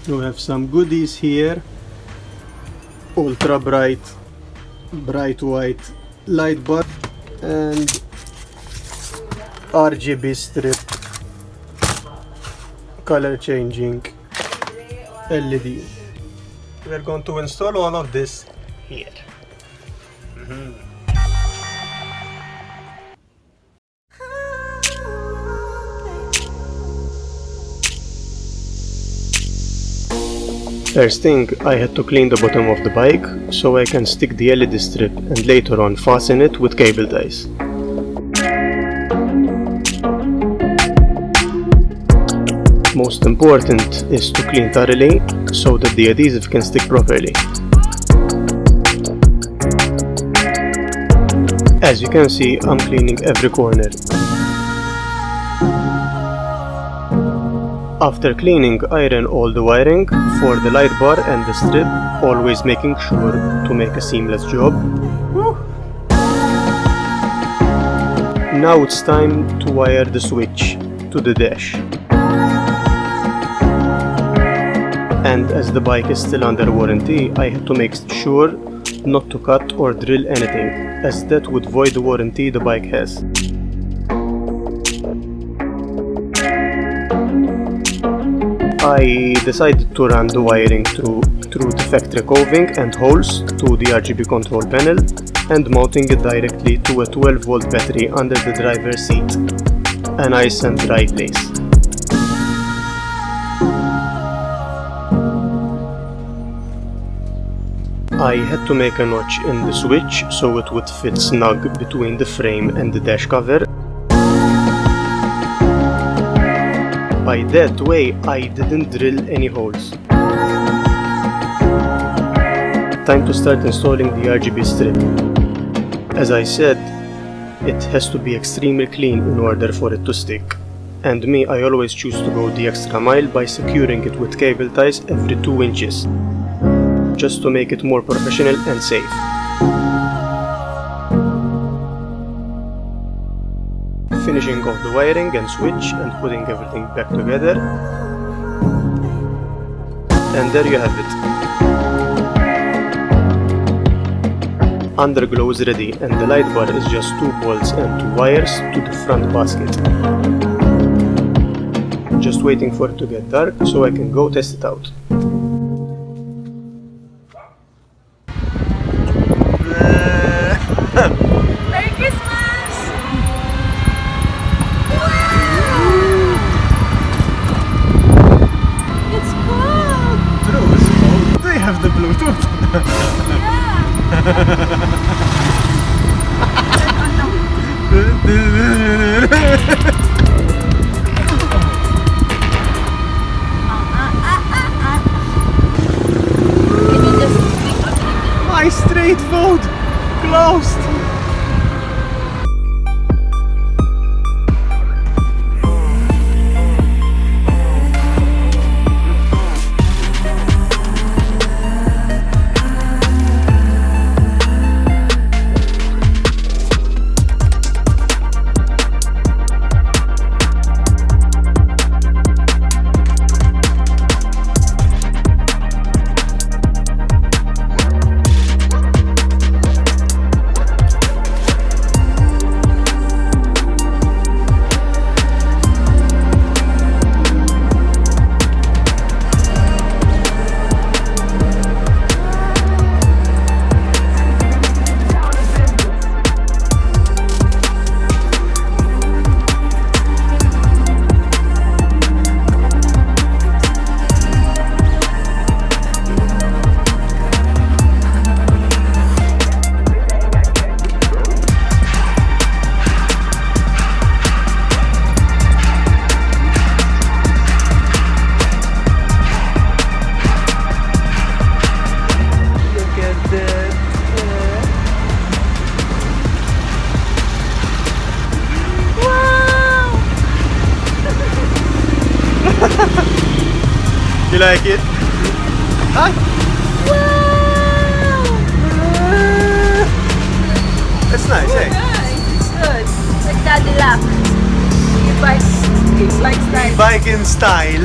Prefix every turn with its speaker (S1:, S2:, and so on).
S1: We have some goodies here. Ultra bright white light bar and RGB strip, color changing LED. We're going to install all of this here. First thing, I had to clean the bottom of the bike so I can stick the LED strip and later on fasten it with cable ties. Most important is to clean thoroughly so that the adhesive can stick properly. As you can see, I'm cleaning every corner. After cleaning, I ran all the wiring for the light bar and the strip, always making sure to make a seamless job. Now it's time to wire the switch to the dash. And as the bike is still under warranty, I had to make sure not to cut or drill anything, as that would void the warranty the bike has. I decided to run the wiring through the factory coving and holes to the RGB control panel and mounting it directly to a 12-volt battery under the driver's seat. A nice and dry place. I had to make a notch in the switch so it would fit snug between the frame and the dash cover. By that way, I didn't drill any holes. Time to start installing the RGB strip. As I said, it has to be extremely clean in order for it to stick. And me, I always choose to go the extra mile by securing it with cable ties every 2 inches, just to make it more professional and safe. Finishing off the wiring and switch and putting everything back together. And there you have it. Underglow is ready and the light bar is just 2 bolts and 2 wires to the front basket. Just waiting for it to get dark so I can go test it out.
S2: Merry Christmas! It's cold!
S1: True, it's cold. They have the Bluetooth.
S2: Can you just click on it?
S1: My street food closed. You like it? Huh?
S2: Wow!
S1: It's nice, eh?
S2: Nice. It's good. Like Cadillac. E-bike style.
S1: Bike in style.